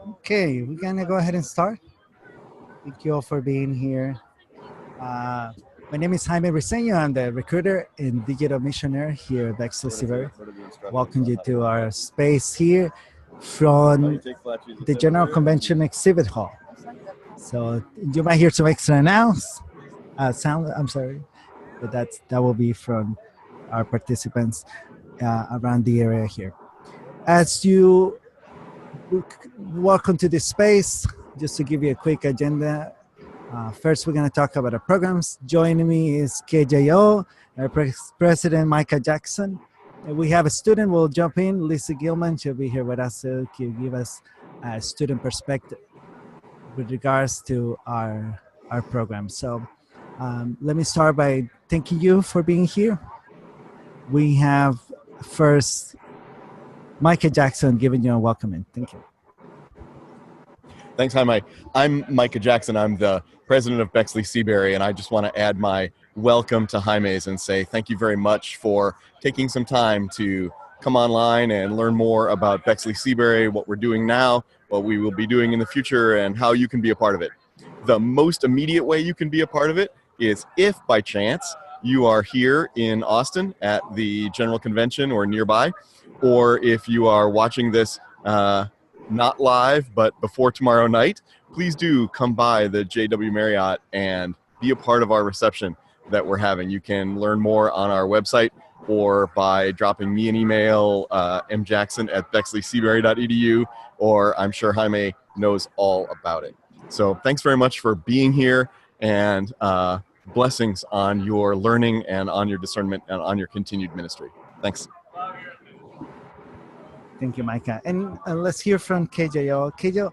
Okay, we're gonna go ahead and start. Thank you all for being here. Uh, my name is Jaime Briseño. I'm the recruiter and digital missionaire here at Bexley Silver. Welcome you to our space here from the General Convention Exhibit Hall. So you might hear some extra sound. I'm sorry, but that will be from our participants around the area here. As you welcome to this space, just to give you a quick agenda. First, we're going to talk about our programs. Joining me is KJO, our President Micah Jackson. And we have a student, we'll jump in. Lisa Gilman, she'll be here with us to give us a student perspective with regards to our program. So let me start by thanking you for being here. We have first Micah Jackson giving you a welcome in. Thank you. Thanks, Jaime. I'm Micah Jackson. I'm the president of Bexley Seabury, and I just want to add my welcome to Jaime's and say thank you very much for taking some time to come online and learn more about Bexley Seabury, what we're doing now, what we will be doing in the future, and how you can be a part of it. The most immediate way you can be a part of it is if, by chance, you are here in Austin at the General Convention or nearby, or if you are watching this not live, but before tomorrow night, please do come by the JW Marriott and be a part of our reception that we're having. You can learn more on our website or by dropping me an email, mjackson@bexleyseabury.edu, or I'm sure Jaime knows all about it. So thanks very much for being here, and blessings on your learning and on your discernment and on your continued ministry. Thanks. Thank you, Micah. And let's hear from KJO. KJO,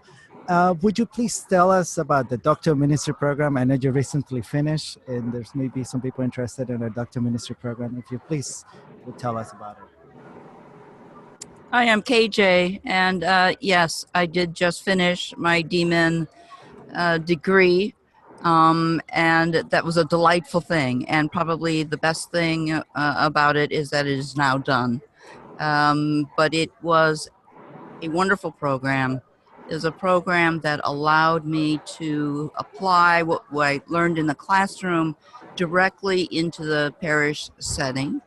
would you please tell us about the Doctor of Ministry program? I know you recently finished, and there's maybe some people interested in our Doctor of Ministry program. If you please would tell us about it. Hi, I'm KJ, and yes, I did just finish my DMin degree, and that was a delightful thing. And probably the best thing about it is that it is now done. But it was a wonderful program. It was a program that allowed me to apply what I learned in the classroom directly into the parish setting.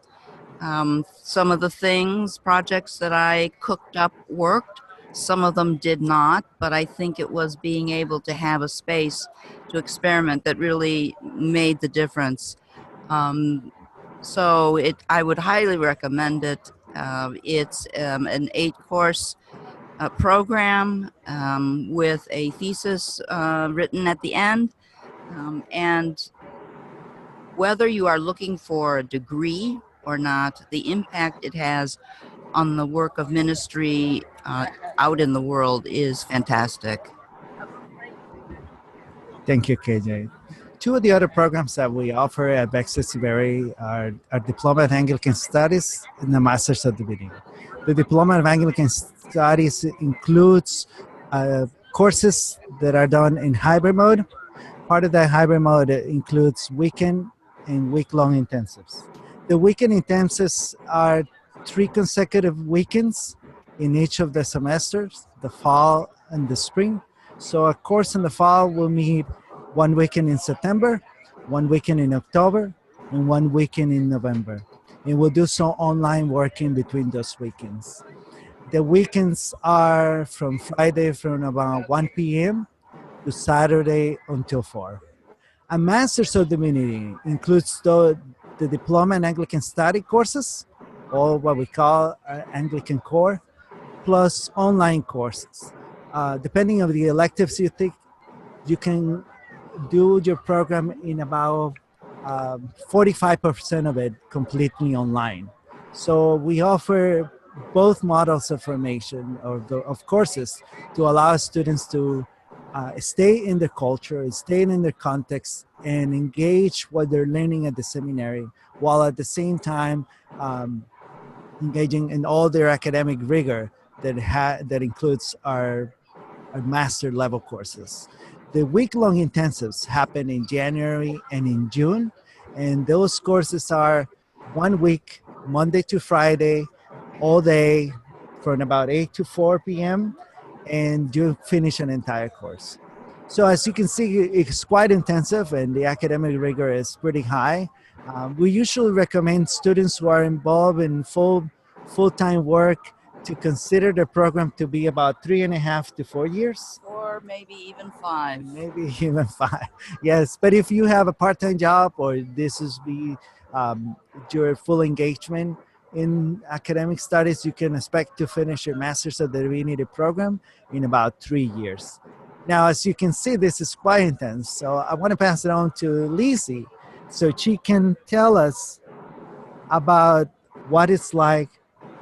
Some of the projects that I cooked up worked. Some of them did not, but I think it was being able to have a space to experiment that really made the difference. So I would highly recommend it. It's an 8-course program with a thesis written at the end. And whether you are looking for a degree or not, the impact it has on the work of ministry out in the world is fantastic. Thank you, KJ. Two of the other programs that we offer at Bexley Seabury are our Diploma of Anglican Studies and the Masters of Divinity. The Diploma of Anglican Studies includes courses that are done in hybrid mode. Part of that hybrid mode includes weekend and week-long intensives. The weekend intensives are 3 consecutive weekends in each of the semesters, the fall and the spring. So a course in the fall will meet 1 weekend in September, 1 weekend in October, and 1 weekend in November. And we'll do some online working between those weekends. The weekends are from Friday from about 1 p.m. to Saturday until 4. A Master's of Divinity includes the Diploma in Anglican Study courses, or what we call Anglican Core, plus online courses. Depending on the electives you take, you can do your program in about 45% of it completely online. So we offer both models of formation of courses to allow students to stay in their culture, stay in their context, and engage what they're learning at the seminary, while at the same time engaging in all their academic rigor that includes our master level courses. The week-long intensives happen in January and in June, and those courses are 1 week, Monday to Friday, all day, from about 8 to 4 p.m. and you finish an entire course. So as you can see, it's quite intensive and the academic rigor is pretty high. We usually recommend students who are involved in full-time work to consider the program to be about 3.5 to 4 years. Or maybe even 5. Maybe even 5. Yes, but if you have a part-time job or this is um, your full engagement in academic studies, you can expect to finish your Master's of the Divinity program in about 3 years. Now, as you can see, this is quite intense. So I want to pass it on to Lizzie so she can tell us about what it's like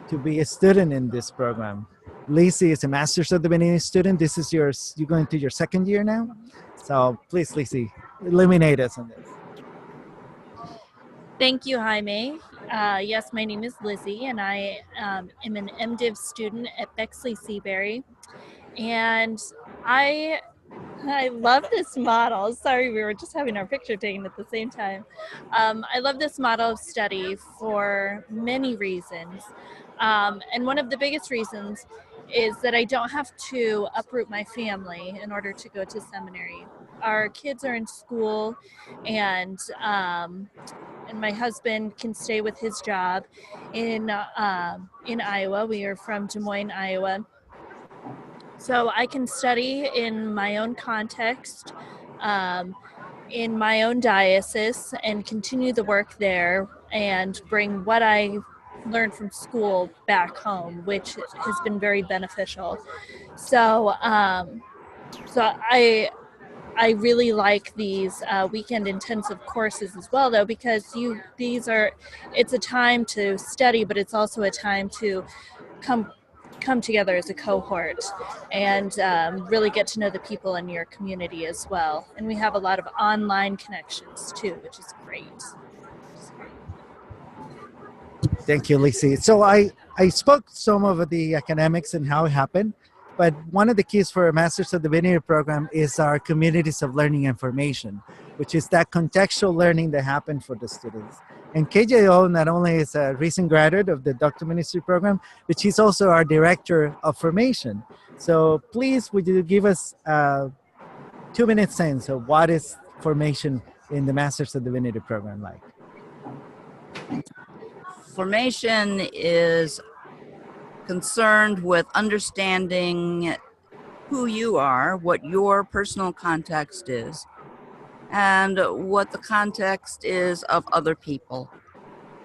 to be a student in this program. Lizzie is a Master's of Divinity student. This is you're going to your 2nd year now. So please, Lizzie, illuminate us on this. Thank you, Jaime. Yes, my name is Lizzie, and I am an MDiv student at Bexley Seabury. And I love this model. Sorry, we were just having our picture taken at the same time. I love this model of study for many reasons. And one of the biggest reasons is that I don't have to uproot my family in order to go to seminary. Our kids are in school, and my husband can stay with his job in Iowa. We are from Des Moines, Iowa. So I can study in my own context, in my own diocese, and continue the work there and bring what I learned from school back home, which has been very beneficial. So, I really like these weekend intensive courses as well, though, because it's a time to study, but it's also a time to come together as a cohort and really get to know the people in your community as well. And we have a lot of online connections too, which is great. Thank you, Lizzie. So I spoke some of the academics and how it happened, but one of the keys for a Master's of Divinity program is our communities of learning information, which is that contextual learning that happened for the students. And KJO not only is a recent graduate of the Doctor Ministry program, but she's also our Director of Formation. So please, would you give us a 2-minute sense of what is formation in the Masters of Divinity program like? Formation is concerned with understanding who you are, what your personal context is, and what the context is of other people.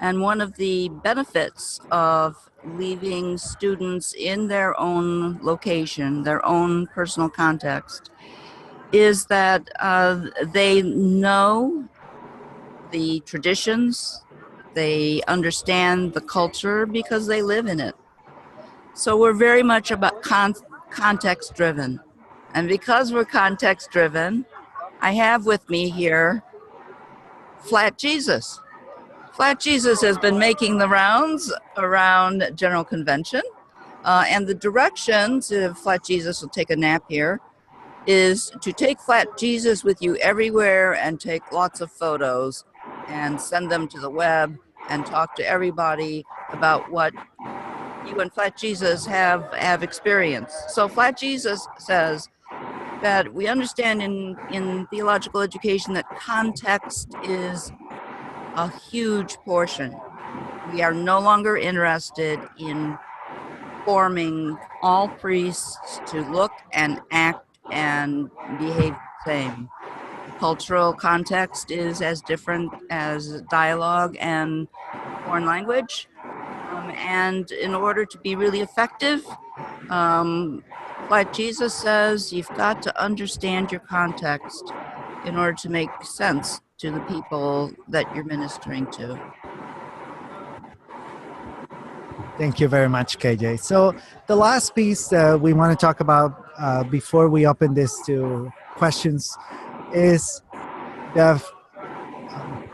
And one of the benefits of leaving students in their own location, their own personal context, is that they know the traditions, they understand the culture because they live in it. So we're very much about context driven. And because we're context driven, I have with me here Flat Jesus. Flat Jesus has been making the rounds around General Convention. And the directions, if Flat Jesus will take a nap here, is to take Flat Jesus with you everywhere and take lots of photos and send them to the web and talk to everybody about what you and Flat Jesus have experienced. So Flat Jesus says that we understand in theological education that context is a huge portion. We are no longer interested in forming all priests to look and act and behave the same. Cultural context is as different as dialogue and foreign language. And in order to be really effective, like Jesus says, you've got to understand your context in order to make sense to the people that you're ministering to. Thank you very much, KJ. So the last piece we want to talk about before we open this to questions is the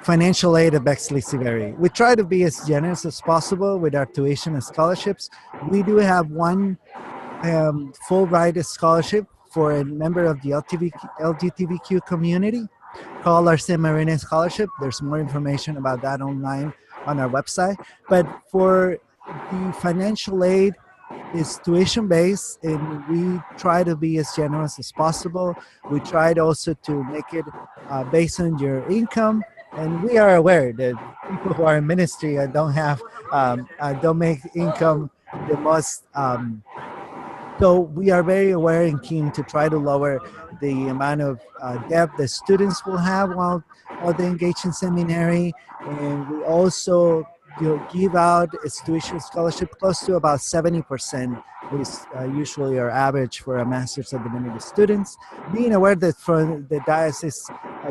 financial aid at Bexley Seabury. We try to be as generous as possible with our tuition and scholarships. We do have one full ride scholarship for a member of the LGBTQ community called our St. Marina Scholarship. There's more information about that online on our website. But for the financial aid is tuition based, and we try to be as generous as possible. We tried also to make it based on your income, and we are aware that people who are in ministry don't make income the most. So we are very aware and keen to try to lower the amount of debt that students will have while they engage in seminary, and we also give out a tuition scholarship close to about 70%, is usually our average for a master's of divinity students. Being aware that for the diocese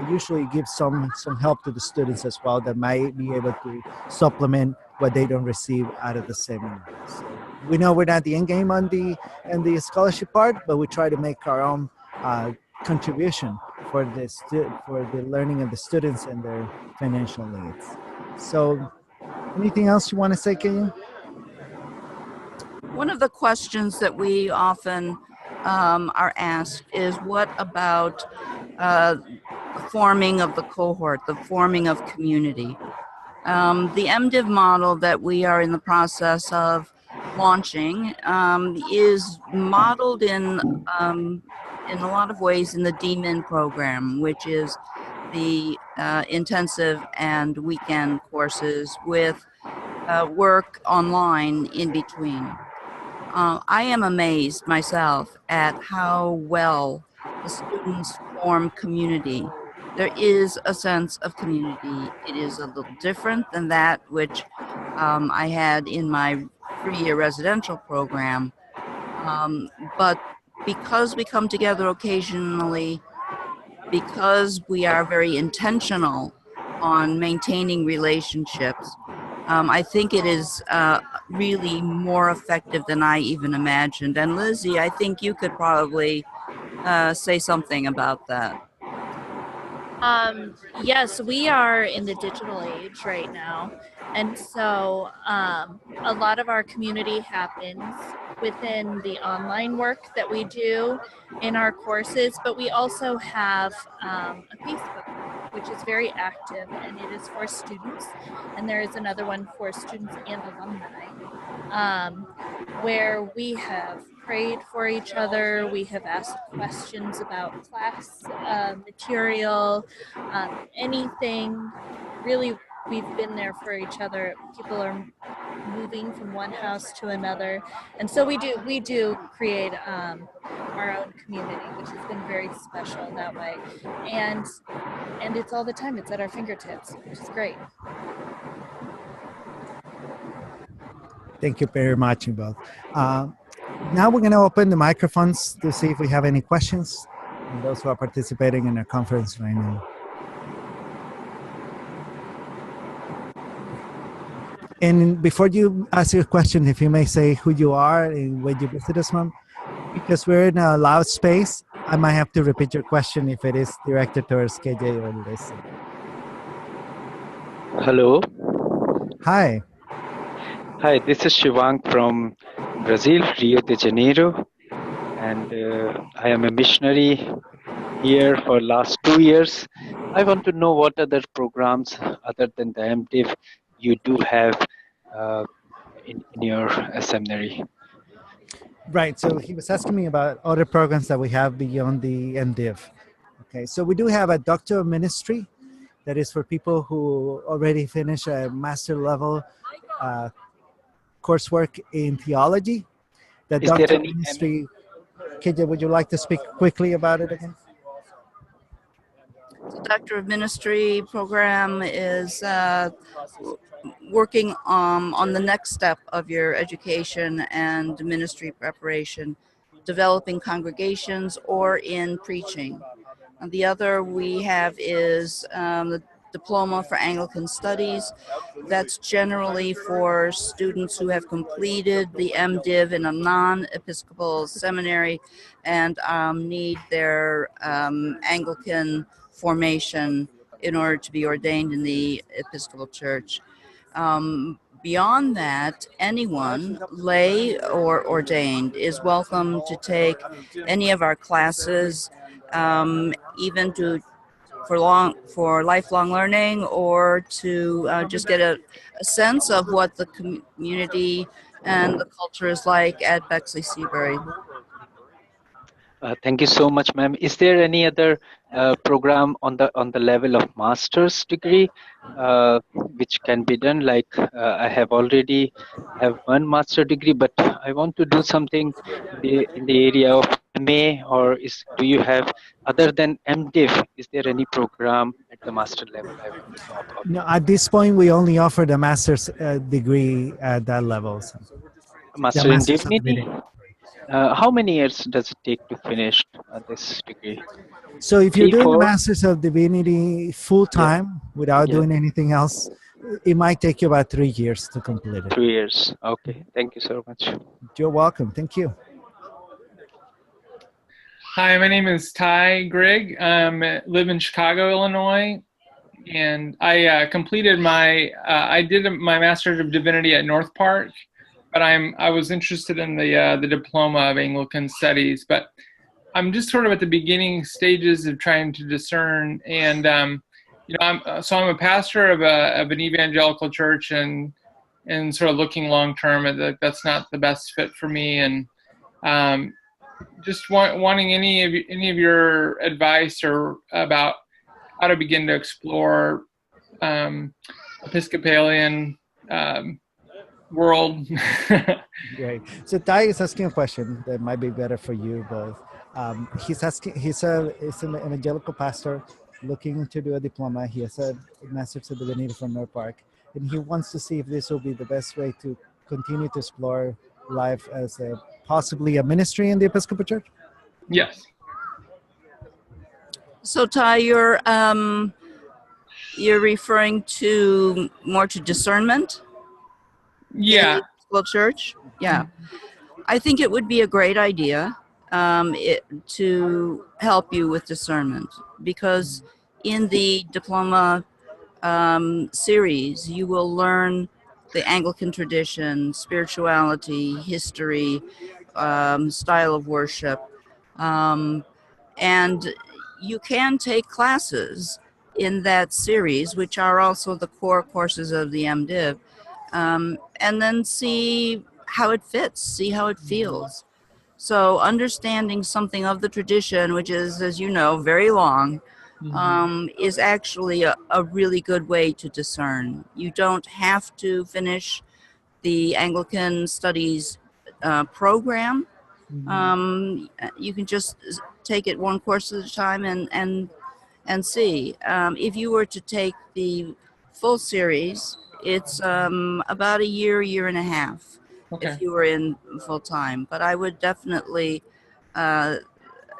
usually gives some help to the students as well that might be able to supplement what they don't receive out of the seminary. So we know we're not the end game on the scholarship part, but we try to make our own contribution for for the learning of the students and their financial needs. So, anything else you want to say, Kenya? One of the questions that we often are asked is, what about the forming of the cohort, the forming of community? The MDiv model that we are in the process of launching is modeled in a lot of ways in the DMIN program, which is the intensive and weekend courses with work online in between. I am amazed myself at how well the students form community. There is a sense of community. It is a little different than that which I had in my 3-year residential program. But because we come together occasionally, because we are very intentional on maintaining relationships, I think it is really more effective than I even imagined. And Lizzie, I think you could probably say something about that. Yes, we are in the digital age right now. And so a lot of our community happens within the online work that we do in our courses, but we also have a Facebook group, which is very active, and it is for students. And there is another one for students and alumni, where we have prayed for each other. We have asked questions about class material, anything. Really, we've been there for each other. People are moving from one house to another, and so we do create our own community, which has been very special in that way. And it's all the time. It's at our fingertips, which is great. Thank you very much, you both. Now we're going to open the microphones to see if we have any questions from those who are participating in our conference right now. And before you ask your question, if you may say who you are and where you visit us from, because we're in a loud space, I might have to repeat your question if it is directed towards KJ or Lizzie. Hello. Hi. Hi, this is Shivang from Brazil, Rio de Janeiro, and I am a missionary here for last 2 years. I want to know what other programs other than the MDiv you do have in your seminary. Right. So he was asking me about other programs that we have beyond the MDiv. Okay. So we do have a Doctor of Ministry that is for people who already finish a master level coursework in theology. The Is Doctor there of any Ministry. KJ, would you like to speak quickly about it again? The Doctor of Ministry program is working on the next step of your education and ministry preparation, developing congregations or in preaching. And the other we have is the Diploma for Anglican Studies. That's generally for students who have completed the MDiv in a non-Episcopal seminary and need their Anglican formation in order to be ordained in the Episcopal Church. Beyond that, anyone, lay or ordained, is welcome to take any of our classes, even for lifelong learning, or to just get a sense of what the community and the culture is like at Bexley Seabury. Thank you so much, ma'am. Is there any other program on the level of master's degree which can be done? Like I have already have one master degree, but I want to do something in the area of MA, or do you have other than MDiv? Is there any program at the master level? I want to know about No, at this point, we only offer the master's degree at that level. So the master in master's of divinity. divinity. How many years does it take to finish this degree? So if you're Three, doing the four? master's of divinity full Yeah, time without yeah. doing anything else, it might take you about 3 years to complete it. 3 years. Okay. Thank you so much. You're welcome. Thank you. Hi, my name is Ty Grigg. I live in Chicago, Illinois, and I completed I did my Master's of Divinity at North Park, but I was interested in the diploma of Anglican Studies, but I'm just sort of at the beginning stages of trying to discern, and I'm a pastor of an evangelical church, and sort of looking long term at that's not the best fit for me, and just wanting any of your advice or about how to begin to explore Episcopalian world. Great. So Ty is asking a question that might be better for you both. He's an evangelical pastor looking to do a diploma. He has a master's of divinity from North Park, and he wants to see if this will be the best way to continue to explore life as possibly a ministry in the Episcopal Church. Yes. So Ty, you're referring to more to discernment in Yeah. the Episcopal Church? Yeah. I think it would be a great idea to help you with discernment, because in the diploma series, you will learn the Anglican tradition, spirituality, history, style of worship, and you can take classes in that series, which are also the core courses of the MDiv, and then see how it fits, see how it feels. So understanding something of the tradition, which is, as you know, very long, is actually a really good way to discern. You don't have to finish the Anglican Studies program. You can just take it one course at a time and see. If you were to take the full series, it's about a year and a half. Okay. If you were in full time. But I would definitely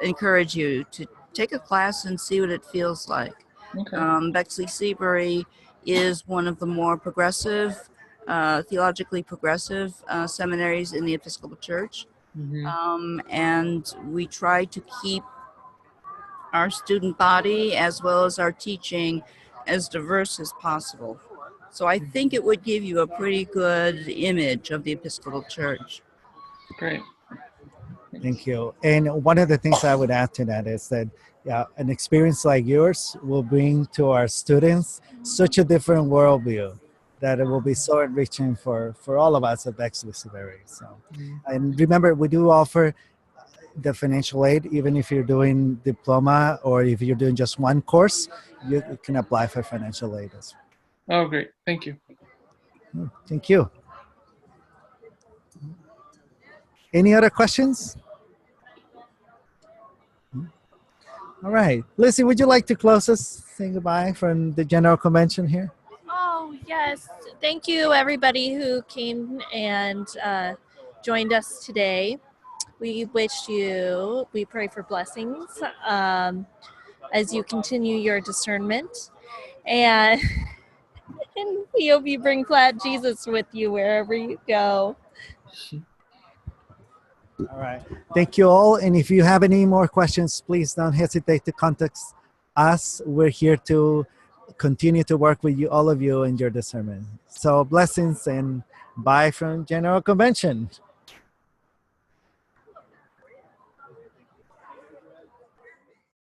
encourage you to take a class and see what it feels like. Okay. Bexley Seabury is one of the more progressive, theologically progressive seminaries in the Episcopal Church. And we try to keep our student body as well as our teaching as diverse as possible. So I think it would give you a pretty good image of the Episcopal Church. Great. Thank you. And one of the things I would add to that is that an experience like yours will bring to our students such a different worldview that it will be so enriching for all of us at Bexley Seabury. So, and remember, we do offer the financial aid, even if you're doing diploma or if you're doing just one course, you can apply for financial aid as well. Oh, great. Thank you. Thank you. Any other questions? All right. Lizzie, would you like to close us, say goodbye from the General Convention here? Oh, yes. Thank you, everybody who came and joined us today. We pray for blessings as you continue your discernment. And we hope you bring flat Jesus with you wherever you go. All right. Thank you all. And if you have any more questions, please don't hesitate to contact us. We're here to continue to work with you, all of you, in your discernment. So blessings and bye from General Convention.